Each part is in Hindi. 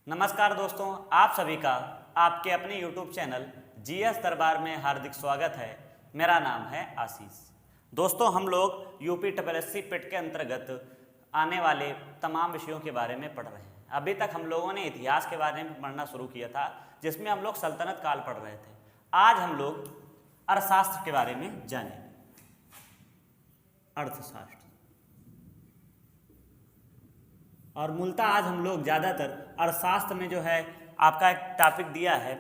नमस्कार दोस्तों, आप सभी का आपके अपने YouTube चैनल जीएस दरबार में हार्दिक स्वागत है। मेरा नाम है आशीष। दोस्तों, हम लोग यूपी SSC पेट के अंतर्गत आने वाले तमाम विषयों के बारे में पढ़ रहे हैं। अभी तक हम लोगों ने इतिहास के बारे में पढ़ना शुरू किया था, जिसमें हम लोग सल्तनत काल पढ़ रहे थे। आज हम लोग अर्थशास्त्र के बारे में जानेंगे। अर्थशास्त्र, और मूलतः आज हम लोग ज़्यादातर अर्थशास्त्र में जो है आपका एक टॉपिक दिया है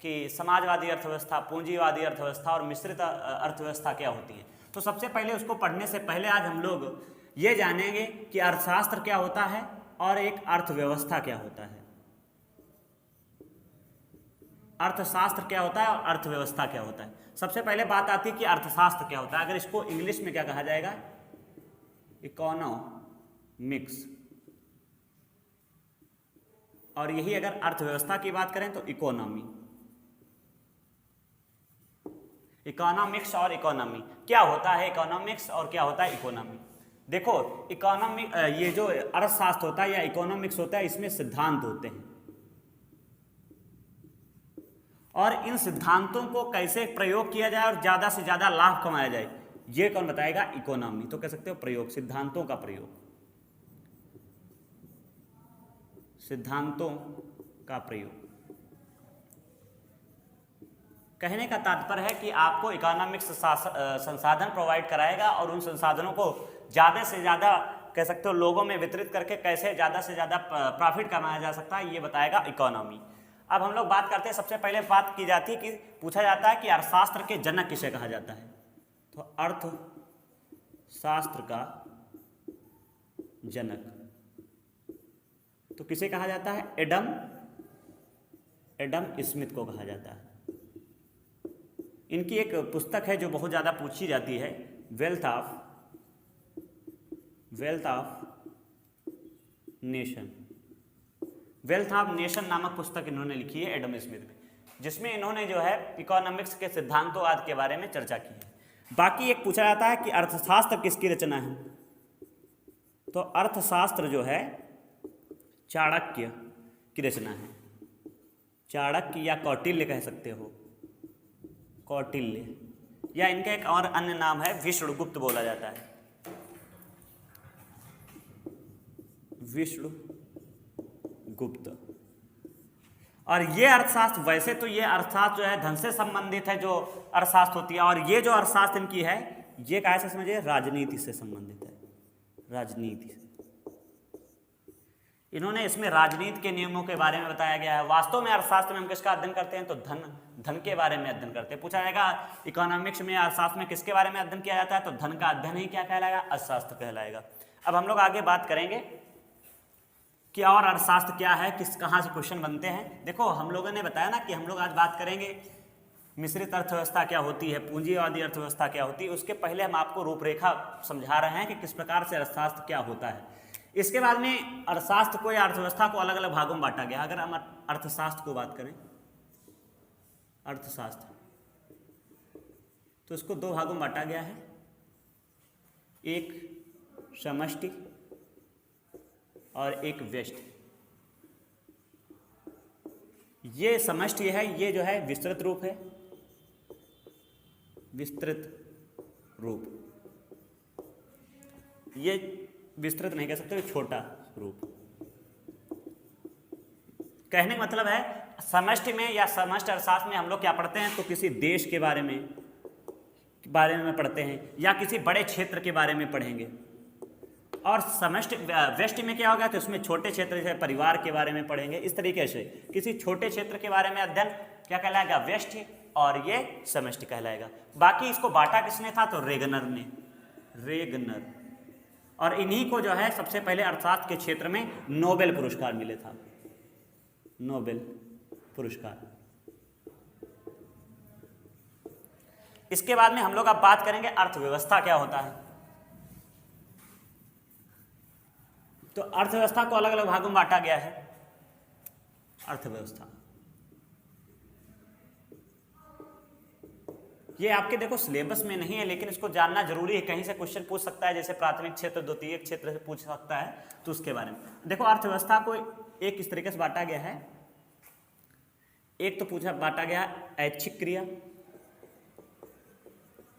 कि समाजवादी अर्थव्यवस्था, पूंजीवादी अर्थव्यवस्था और मिश्रित अर्थव्यवस्था क्या होती है। तो सबसे पहले उसको पढ़ने से पहले आज हम लोग ये जानेंगे कि अर्थशास्त्र क्या होता है और एक अर्थव्यवस्था क्या होता है। अर्थशास्त्र क्या होता है और अर्थव्यवस्था क्या होता है। सबसे पहले बात आती है कि अर्थशास्त्र क्या होता है। अगर इसको इंग्लिश में क्या कहा जाएगा? इकोनॉमिक्स। और यही अगर अर्थव्यवस्था की बात करें तो इकोनॉमी। इकोनॉमिक्स और इकोनॉमी क्या होता है? इकोनॉमिक्स और क्या होता है इकोनॉमी। देखो, इकोनॉमी ये जो अर्थशास्त्र होता है या इकोनॉमिक्स होता है, इसमें सिद्धांत होते हैं और इन सिद्धांतों को कैसे प्रयोग किया जाए और ज़्यादा से ज़्यादा लाभ कमाया जाए, ये कौन बताएगा? इकोनॉमी। तो कह सकते हो प्रयोग, सिद्धांतों का प्रयोग, सिद्धांतों का प्रयोग। कहने का तात्पर्य है कि आपको इकोनॉमिक्स संसाधन प्रोवाइड कराएगा और उन संसाधनों को ज़्यादा से ज़्यादा कह सकते हो लोगों में वितरित करके कैसे ज़्यादा से ज़्यादा प्रॉफिट कमाया जा सकता है, ये बताएगा इकोनॉमी। अब हम लोग बात करते हैं, सबसे पहले बात की जाती है कि पूछा जाता है कि अर्थशास्त्र के जनक किसे कहा जाता है। तो अर्थशास्त्र का जनक तो किसे कहा जाता है? एडम स्मिथ को कहा जाता है। इनकी एक पुस्तक है जो बहुत ज़्यादा पूछी जाती है, wealth of nation. Wealth of nation नामक पुस्तक इन्होंने लिखी है एडम स्मिथ में, जिसमें इन्होंने जो है इकोनॉमिक्स के सिद्धांतों आदि के बारे में चर्चा की है। बाकी एक पूछा जाता है कि अर्थशास्त्र किसकी रचना है। तो अर्थशास्त्र जो है चाणक्य की रचना है। चाणक्य या कौटिल्य कह सकते हो, कौटिल्य, या इनका एक और अन्य नाम है विष्णुगुप्त बोला जाता है। विष्णुगुप्त। और ये अर्थशास्त्र, वैसे तो ये अर्थशास्त्र जो है धन से संबंधित है, जो अर्थशास्त्र होती है, और ये जो अर्थशास्त्र इनकी है ये कैसे समझिए? राजनीति से संबंधित है, राजनीति से। इन्होंने इसमें राजनीति के नियमों के बारे में बताया गया है। वास्तव में अर्थशास्त्र में हम किसका अध्ययन करते हैं? तो धन के बारे में अध्ययन करते हैं। पूछा जाएगा इकोनॉमिक्स में, अर्थशास्त्र में किसके बारे में अध्ययन किया जाता है? तो धन का अध्ययन ही क्या कहलाएगा? अर्थशास्त्र कहलाएगा। अब हम लोग आगे बात करेंगे कि और अर्थशास्त्र क्या है, कहाँ से क्वेश्चन बनते हैं। देखो, हम लोगों ने बताया ना कि हम लोग आज बात करेंगे मिश्रित अर्थव्यवस्था क्या होती है, पूंजीवादी अर्थव्यवस्था क्या होती है। उसके पहले हम आपको रूपरेखा समझा रहे हैं कि किस प्रकार से अर्थशास्त्र क्या होता है। इसके बाद में अर्थशास्त्र को या अर्थव्यवस्था को अलग अलग भागों में बांटा गया। अगर हम अर्थशास्त्र को बात करें, अर्थशास्त्र, तो इसको दो भागों में बांटा गया है। एक समष्टि और एक व्यष्टि। ये समष्टि है, ये जो है विस्तृत रूप है, विस्तृत रूप। ये विस्तृत नहीं कह सकते, छोटा रूप। कहने का मतलब है समष्टि में या समष्टि अर्थशास्त्र में हम लोग क्या पढ़ते हैं? तो किसी देश के बारे में पढ़ते हैं या किसी बड़े क्षेत्र के बारे में पढ़ेंगे। और समष्टि व्यष्टि में क्या होगा? तो उसमें छोटे क्षेत्र जैसे परिवार के बारे में पढ़ेंगे। इस तरीके से किसी छोटे क्षेत्र के बारे में अध्ययन क्या कहलाएगा? व्यष्टि, और ये समष्टि कहलाएगा। बाकी इसको बांटा किसने था? तो रेगनर ने, रेगनर। और इन्हीं को जो है सबसे पहले अर्थशास्त्र के क्षेत्र में नोबेल पुरस्कार मिले था, नोबेल पुरस्कार। इसके बाद में हम लोग अब बात करेंगे अर्थव्यवस्था क्या होता है। तो अर्थव्यवस्था को अलग अलग भागों में बांटा गया है। अर्थव्यवस्था ये आपके देखो सिलेबस में नहीं है, लेकिन इसको जानना जरूरी है। कहीं से क्वेश्चन पूछ सकता है, जैसे प्राथमिक क्षेत्र, द्वितीयक क्षेत्र से पूछ सकता है, तो उसके बारे में देखो। अर्थव्यवस्था को एक इस तरीके से बांटा गया है, एक तो पूछा बांटा गया ऐच्छिक क्रिया,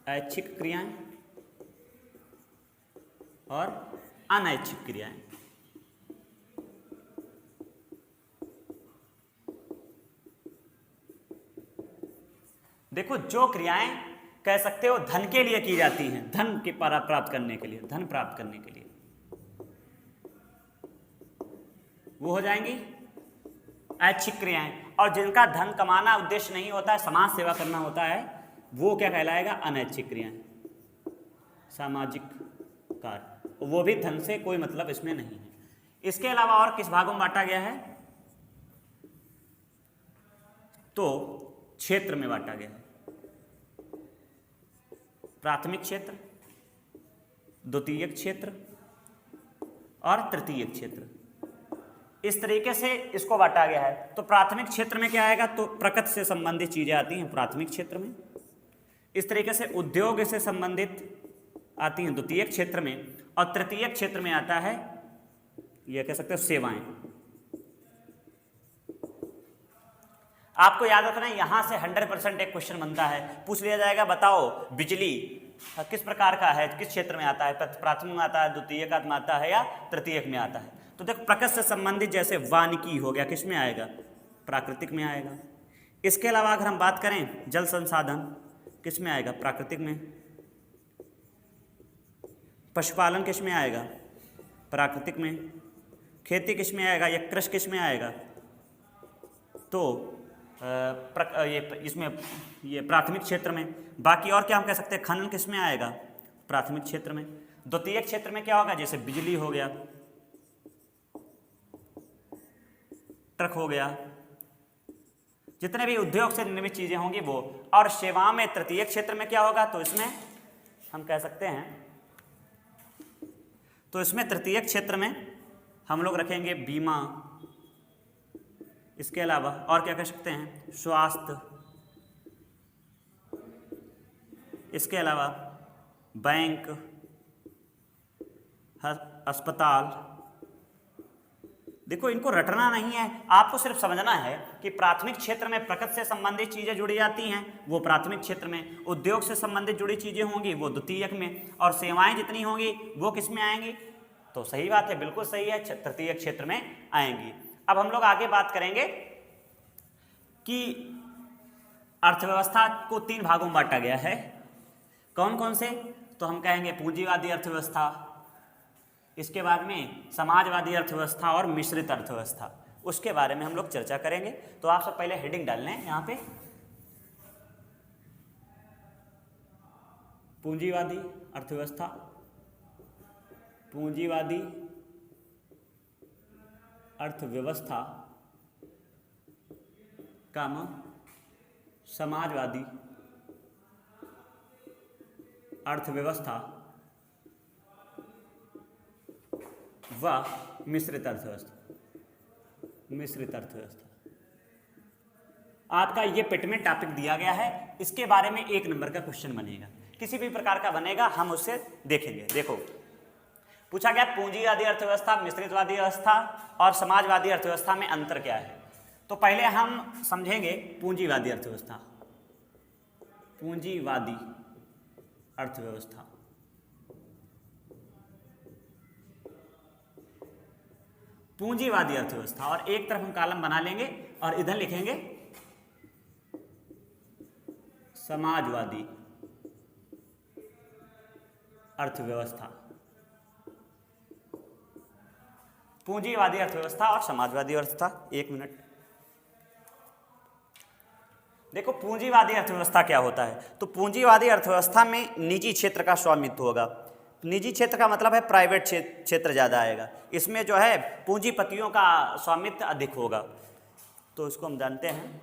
ऐच्छिक क्रियाएं और अनैच्छिक क्रियाएं। देखो जो क्रियाएं कह सकते हो धन के लिए की जाती हैं, धन के प्राप्त करने के लिए, धन प्राप्त करने के लिए, वो हो जाएंगी ऐच्छिक क्रियाएं। और जिनका धन कमाना उद्देश्य नहीं होता है, समाज सेवा करना होता है, वो क्या कहलाएगा? अनैच्छिक क्रियाएं, सामाजिक कार्य, वो भी धन से कोई मतलब इसमें नहीं है। इसके अलावा और किस भागों में बांटा गया है? तो क्षेत्र में बांटा गया है, प्राथमिक क्षेत्र, द्वितीयक क्षेत्र और तृतीयक क्षेत्र, इस तरीके से इसको बांटा गया है। तो प्राथमिक क्षेत्र में क्या आएगा? तो प्रकृति से संबंधित चीजें आती हैं प्राथमिक क्षेत्र में। इस तरीके से उद्योग से संबंधित आती हैं द्वितीयक क्षेत्र में, और तृतीयक क्षेत्र में आता है, यह कह सकते हो, सेवाएं। आपको याद रखना है, यहां से 100% एक क्वेश्चन बनता है, पूछ लिया जाएगा बताओ बिजली किस प्रकार का है, किस क्षेत्र में आता है, प्राथमिक में आता है, द्वितीयक में आता है या तृतीयक में आता है। तो देखो प्रकृति से संबंधित जैसे वानिकी हो गया, किस में आएगा? प्राकृतिक में आएगा। इसके अलावा अगर हम बात करें जल संसाधन, किस में आएगा? प्राकृतिक में। पशुपालन किस में आएगा? प्राकृतिक में। खेती किस में आएगा? या कृषि किस में आएगा? तो इसमें ये प्राथमिक क्षेत्र में। बाकी और क्या हम कह सकते हैं? खनन किस में आएगा? प्राथमिक क्षेत्र में। द्वितीयक क्षेत्र में क्या होगा? जैसे बिजली हो गया, ट्रक हो गया, जितने भी उद्योग से निर्मित चीजें होंगी वो। और सेवाओं में तृतीयक क्षेत्र में क्या होगा? तो इसमें हम कह सकते हैं, तो इसमें तृतीयक क्षेत्र में हम लोग रखेंगे बीमा, इसके अलावा और क्या कह सकते हैं? स्वास्थ्य, इसके अलावा बैंक, अस्पताल। देखो इनको रटना नहीं है, आपको सिर्फ समझना है कि प्राथमिक क्षेत्र में प्रकृति से संबंधित चीजें जुड़ी जाती हैं, वो प्राथमिक क्षेत्र में। उद्योग से संबंधित जुड़ी चीजें होंगी वो द्वितीयक में, और सेवाएं जितनी होंगी वो किस में आएंगी? तो सही बात है, बिल्कुल सही है, तृतीयक क्षेत्र में आएंगी। अब हम लोग आगे बात करेंगे कि अर्थव्यवस्था को 3 भागों में बांटा गया है। कौन कौन से? तो हम कहेंगे पूंजीवादी अर्थव्यवस्था, इसके बाद में समाजवादी अर्थव्यवस्था और मिश्रित अर्थव्यवस्था। उसके बारे में हम लोग चर्चा करेंगे। तो आप सब पहले हेडिंग डाल लें यहाँ पे, पूंजीवादी अर्थव्यवस्था, पूंजीवादी अर्थव्यवस्था कामा समाजवादी अर्थव्यवस्था व मिश्रित अर्थव्यवस्था। मिश्रित अर्थव्यवस्था आपका ये पेट में टॉपिक दिया गया है, इसके बारे में 1 नंबर का क्वेश्चन बनेगा, किसी भी प्रकार का बनेगा, हम उससे देखेंगे। देखो पूछा गया पूंजीवादी अर्थव्यवस्था, मिश्रितवादी अवस्था और समाजवादी अर्थव्यवस्था में अंतर क्या है। तो पहले हम समझेंगे पूंजीवादी अर्थव्यवस्था। पूंजीवादी अर्थव्यवस्था, पूंजीवादी अर्थव्यवस्था, और एक तरफ हम कॉलम बना लेंगे और इधर लिखेंगे समाजवादी अर्थव्यवस्था। पूंजीवादी अर्थव्यवस्था और समाजवादी अर्थव्यवस्था। 1 मिनट। देखो पूंजीवादी अर्थव्यवस्था क्या होता है। तो पूंजीवादी अर्थव्यवस्था में निजी क्षेत्र का स्वामित्व होगा। निजी क्षेत्र का मतलब है प्राइवेट क्षेत्र ज़्यादा आएगा। इसमें जो है पूंजीपतियों का स्वामित्व अधिक होगा। तो इसको हम जानते हैं,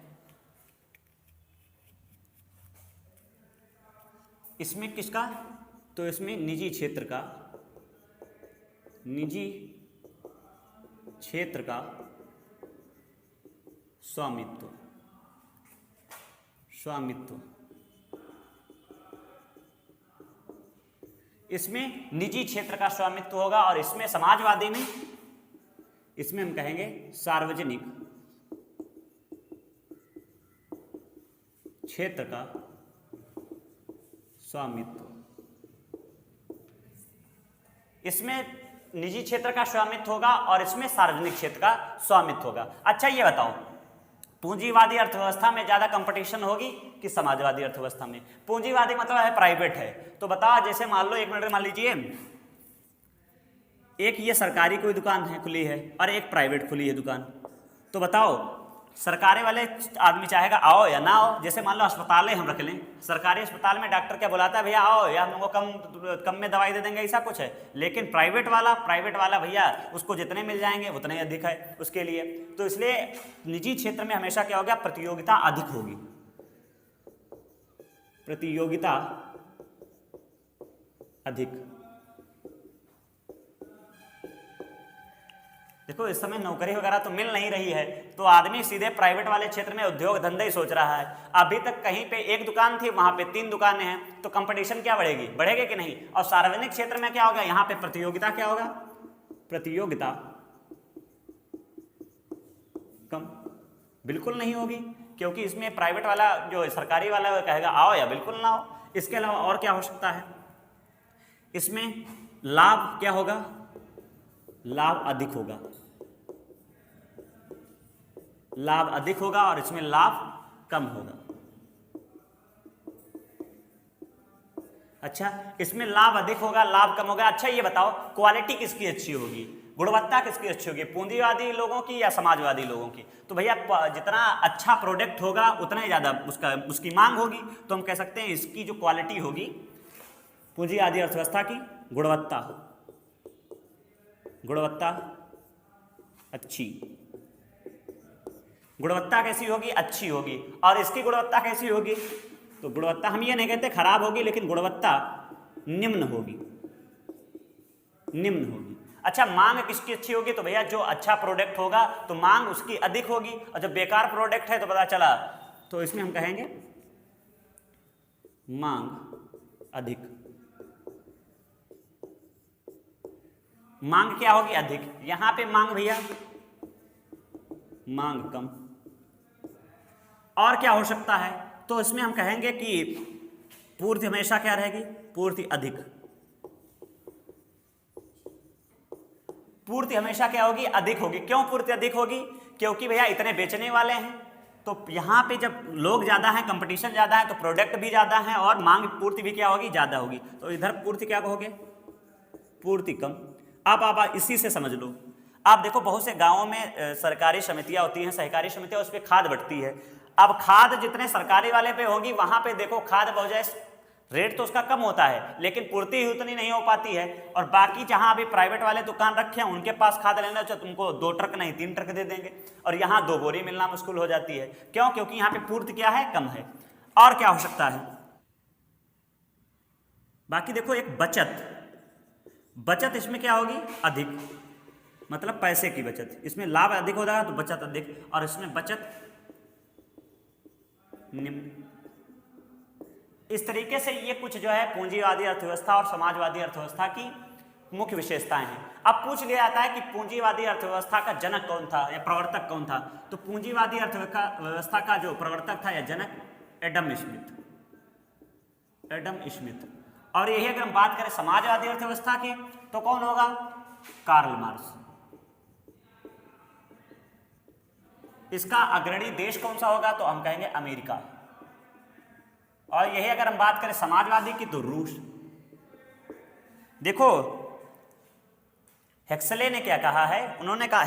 इसमें किसका? तो इसमें निजी क्षेत्र का, निजी क्षेत्र का स्वामित्व, स्वामित्व। इसमें निजी क्षेत्र का स्वामित्व होगा और इसमें समाजवादी में इसमें हम कहेंगे सार्वजनिक क्षेत्र का स्वामित्व। इसमें निजी क्षेत्र का स्वामित्व होगा और इसमें सार्वजनिक क्षेत्र का स्वामित्व होगा। अच्छा ये बताओ, पूंजीवादी अर्थव्यवस्था में ज्यादा कंपटीशन होगी कि समाजवादी अर्थव्यवस्था में? पूंजीवादी मतलब है प्राइवेट है, तो बताओ जैसे मान लो, एक मिनट मान लीजिए, एक ये सरकारी कोई दुकान है खुली है और एक प्राइवेट खुली है दुकान, तो बताओ सरकारी वाले आदमी चाहेगा आओ या ना आओ। जैसे मान लो अस्पताल हम रख लें, सरकारी अस्पताल में डॉक्टर क्या बुलाता है, भैया आओ या हमको कम में दवाई दे देंगे, ऐसा कुछ है। लेकिन प्राइवेट वाला भैया उसको जितने मिल जाएंगे उतने अधिक है उसके लिए। तो इसलिए निजी क्षेत्र में हमेशा क्या हो गया, प्रतियोगिता अधिक होगी, प्रतियोगिता अधिक। देखो इस समय नौकरी वगैरह तो मिल नहीं रही है, तो आदमी सीधे प्राइवेट वाले क्षेत्र में उद्योग धंधे ही सोच रहा है। अभी तक कहीं पे एक दुकान थी, वहां पे 3 दुकानें हैं, तो कंपटीशन क्या बढ़ेगी, बढ़ेगी कि नहीं? और सार्वजनिक क्षेत्र में क्या होगा, यहाँ पे प्रतियोगिता क्या होगा, प्रतियोगिता कम, बिल्कुल नहीं होगी, क्योंकि इसमें प्राइवेट वाला जो सरकारी वाला वो कहेगा आओ या बिल्कुल ना आओ। इसके अलावा और क्या हो सकता है, इसमें लाभ क्या होगा, लाभ अधिक होगा, लाभ अधिक होगा और इसमें लाभ कम होगा। अच्छा, इसमें लाभ अधिक होगा, लाभ कम होगा। अच्छा ये बताओ, क्वालिटी किसकी अच्छी होगी, गुणवत्ता किसकी अच्छी होगी, पूंजीवादी लोगों की या समाजवादी लोगों की? तो भैया जितना अच्छा प्रोडक्ट होगा उतना ही ज़्यादा उसकी मांग होगी। तो हम कह सकते हैं इसकी जो क्वालिटी होगी पूंजीवादी अर्थव्यवस्था की, गुणवत्ता अच्छी, गुणवत्ता कैसी होगी, अच्छी होगी। और इसकी गुणवत्ता कैसी होगी, तो गुणवत्ता हम ये नहीं कहते खराब होगी, लेकिन गुणवत्ता निम्न होगी, निम्न होगी। अच्छा, मांग किसकी अच्छी होगी, तो भैया जो अच्छा प्रोडक्ट होगा तो मांग उसकी अधिक होगी, और जब बेकार प्रोडक्ट है तो पता चला, तो इसमें हम कहेंगे मांग अधिक। मांग क्या होगी, अधिक। यहां पे मांग भैया मांग कम। और क्या हो सकता है, तो इसमें हम कहेंगे कि पूर्ति हमेशा क्या रहेगी, पूर्ति अधिक। पूर्ति हमेशा क्या होगी, अधिक होगी। क्यों पूर्ति अधिक होगी, क्योंकि भैया इतने बेचने वाले हैं, तो यहाँ पे जब लोग ज्यादा हैं, कंपटीशन ज्यादा है, तो प्रोडक्ट भी ज्यादा है और मांग पूर्ति भी क्या होगी, ज्यादा होगी। तो इधर पूर्ति क्या कहोगे, पूर्ति कम। अब आप इसी से समझ लो, आप देखो बहुत से गांवों में सरकारी समितियां होती हैं, सहकारी समितियां, उस पर खाद बंटती है। अब खाद जितने सरकारी वाले पे होगी, वहां पे देखो खाद बजाय रेट तो उसका कम होता है, लेकिन पूर्ति ही उतनी नहीं हो पाती है। और बाकी जहां अभी प्राइवेट वाले दुकान रखे हैं, उनके पास खाद लेना तो तुमको 2 ट्रक नहीं 3 ट्रक दे देंगे, और यहाँ 2 बोरी मिलना मुश्किल हो जाती है। क्यों, क्योंकि यहाँ पे पूर्ति क्या है, कम है। और क्या हो सकता है, बाकी देखो एक बचत इसमें क्या होगी, अधिक, मतलब पैसे की बचत। इसमें लाभ अधिक हो जाएगा तो बचत अधिक, और इसमें बचत निम्न। इस तरीके से ये कुछ जो है पूंजीवादी अर्थव्यवस्था और समाजवादी अर्थव्यवस्था की मुख्य विशेषताएं हैं। अब पूछ लिया जाता है कि पूंजीवादी अर्थव्यवस्था का जनक कौन था या प्रवर्तक कौन था, तो पूंजीवादी अर्थव्यवस्था का जो प्रवर्तक था या जनक एडम स्मिथ। और यही अगर हम बात करें समाजवादी अर्थव्यवस्था की, तो कौन होगा, कार्ल मार्क्स। इसका अग्रणी देश कौन सा होगा, तो हम कहेंगे अमेरिका। और यही अगर हम बात करें समाजवादी की, तो रूस। देखो हेक्सले ने क्या कहा है, उन्होंने कहा,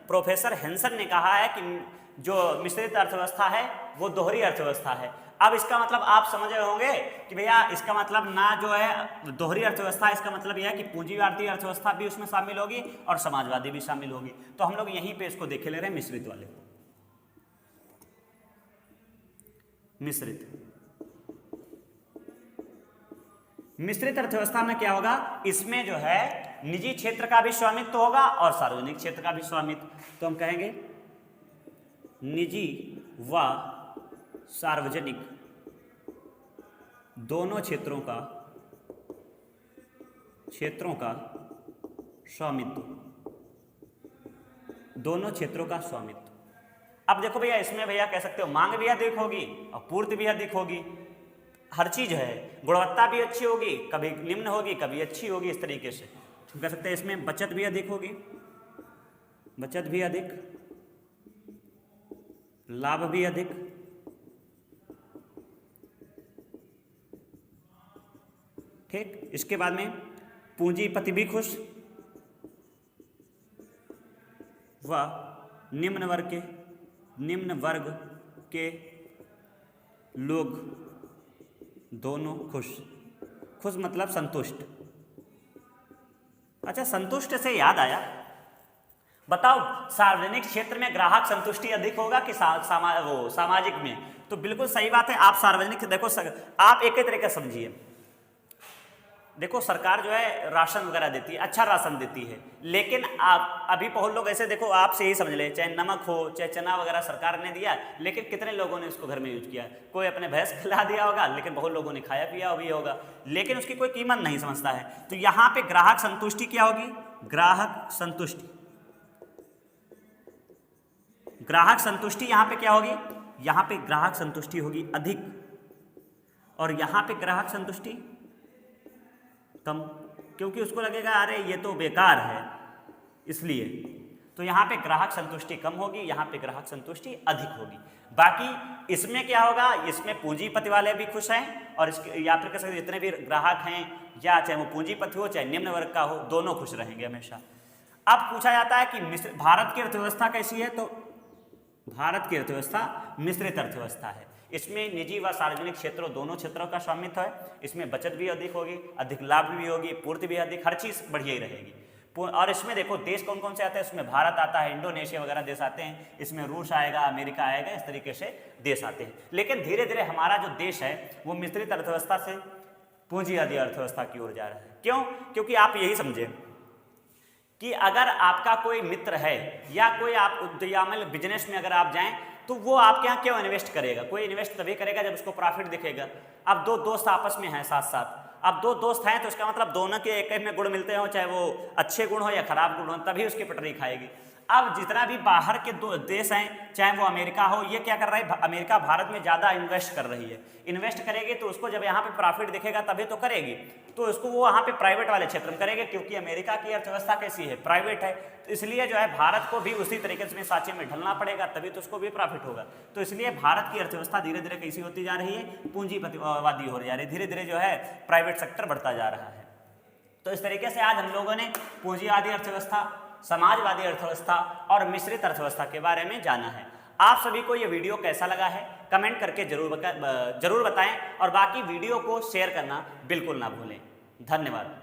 प्रोफेसर हेंसन ने कहा है कि जो मिश्रित अर्थव्यवस्था है वो दोहरी अर्थव्यवस्था है। अब इसका मतलब आप समझ रहे होंगे कि भैया इसका मतलब ना जो है दोहरी अर्थव्यवस्था, इसका मतलब यह है कि पूंजीवादी अर्थव्यवस्था भी उसमें शामिल होगी और समाजवादी भी शामिल होगी। तो हम लोग यहीं पे इसको देखे ले रहे हैं, मिश्रित वाले को। मिश्रित अर्थव्यवस्था में क्या होगा, इसमें जो है निजी क्षेत्र का भी स्वामित्व होगा और सार्वजनिक क्षेत्र का भी स्वामित्व। तो हम कहेंगे निजी व सार्वजनिक दोनों क्षेत्रों का स्वामित्व। दोनों क्षेत्रों का स्वामित्व। अब देखो भैया, इसमें भैया कह सकते हो मांग भी अधिक होगी और पूर्ति भी अधिक होगी। हर चीज है, गुणवत्ता भी अच्छी होगी, कभी निम्न होगी कभी अच्छी होगी, इस तरीके से कह सकते हैं। इसमें बचत भी अधिक होगी, बचत भी अधिक, लाभ भी अधिक, ठीक। इसके बाद में पूंजीपति भी खुश व निम्न वर्ग के लोग दोनों खुश। खुश मतलब संतुष्ट। अच्छा, संतुष्ट से याद आया, बताओ सार्वजनिक क्षेत्र में ग्राहक संतुष्टि अधिक होगा कि सामाजिक में? तो बिल्कुल सही बात है। आप सार्वजनिक देखो आप एक ही तरीके समझिए। देखो सरकार जो है राशन वगैरह देती है, अच्छा राशन देती है, लेकिन आप अभी बहुत लोग ऐसे देखो, आपसे यही समझ ले, चाहे नमक हो चाहे चना वगैरह सरकार ने दिया, लेकिन कितने लोगों ने इसको घर में यूज किया? कोई अपने भैंस खिला दिया होगा, लेकिन बहुत लोगों ने खाया पिया भी होगा, लेकिन उसकी कोई कीमत नहीं समझता है। तो यहाँ पे ग्राहक संतुष्टि क्या होगी? ग्राहक संतुष्टि, ग्राहक संतुष्टि यहाँ पे क्या होगी? यहाँ पे ग्राहक संतुष्टि होगी अधिक, और यहाँ पे ग्राहक संतुष्टि कम, क्योंकि उसको लगेगा अरे ये तो बेकार है, इसलिए। तो यहाँ पे ग्राहक संतुष्टि कम होगी, यहाँ पे ग्राहक संतुष्टि अधिक होगी। बाकी इसमें क्या होगा? इसमें पूंजीपति वाले भी खुश हैं, और इसके या फिर कह सकते जितने भी ग्राहक हैं, या चाहे वो पूंजीपति हो चाहे निम्न वर्ग का हो, दोनों खुश रहेंगे हमेशा। अब पूछा जाता है कि भारत की अर्थव्यवस्था कैसी है? तो भारत की अर्थव्यवस्था मिश्रित अर्थव्यवस्था है। इसमें निजी व सार्वजनिक क्षेत्रों दोनों क्षेत्रों का स्वामित्व है। इसमें बचत भी अधिक होगी, अधिक लाभ भी होगी, पूर्ति भी अधिक, हर चीज बढ़िया ही रहेगी। और इसमें देखो देश कौन कौन से आते हैं? इसमें भारत आता है, इंडोनेशिया वगैरह देश आते हैं, इसमें रूस आएगा, अमेरिका आएगा, इस तरीके से देश आते हैं। लेकिन धीरे धीरे हमारा जो देश है वो मिश्रित अर्थव्यवस्था से पूंजीवादी अर्थव्यवस्था की ओर जा रहा है। क्यों? क्योंकि आप यही समझे कि अगर आपका कोई मित्र है या कोई आप बिजनेस में अगर आप जाएं, तो वो आपके यहाँ क्यों इन्वेस्ट करेगा? कोई इन्वेस्ट तभी करेगा जब उसको प्रॉफिट दिखेगा। अब दो दोस्त आपस में हैं साथ साथ, अब दो दोस्त हैं तो इसका मतलब दोनों के एक में गुण मिलते हो, चाहे वो अच्छे गुण हो या खराब गुण हो, तभी उसकी पटरी खाएगी। अब जितना भी बाहर के दो देश हैं, चाहे वो अमेरिका हो, ये क्या कर रहा है? अमेरिका भारत में ज़्यादा इन्वेस्ट कर रही है। इन्वेस्ट करेगी तो उसको जब यहाँ पे प्रॉफिट दिखेगा तभी तो करेगी, तो उसको वो वहाँ पे प्राइवेट वाले क्षेत्र में करेंगे, क्योंकि अमेरिका की अर्थव्यवस्था कैसी है? प्राइवेट है। तो इसलिए जो है भारत को भी उसी तरीके से सांचे में ढलना पड़ेगा, तभी तो उसको भी प्रॉफिट होगा। तो इसलिए भारत की अर्थव्यवस्था धीरे धीरे कैसी होती जा रही है? पूंजीपतिवादी हो जा रही है, धीरे धीरे जो है प्राइवेट सेक्टर बढ़ता जा रहा है। तो इस तरीके से आज हम लोगों ने पूंजीवादी अर्थव्यवस्था, समाजवादी अर्थव्यवस्था और मिश्रित अर्थव्यवस्था के बारे में जाना है। आप सभी को ये वीडियो कैसा लगा है कमेंट करके जरूर बताएं, और बाकी वीडियो को शेयर करना बिल्कुल ना भूलें। धन्यवाद।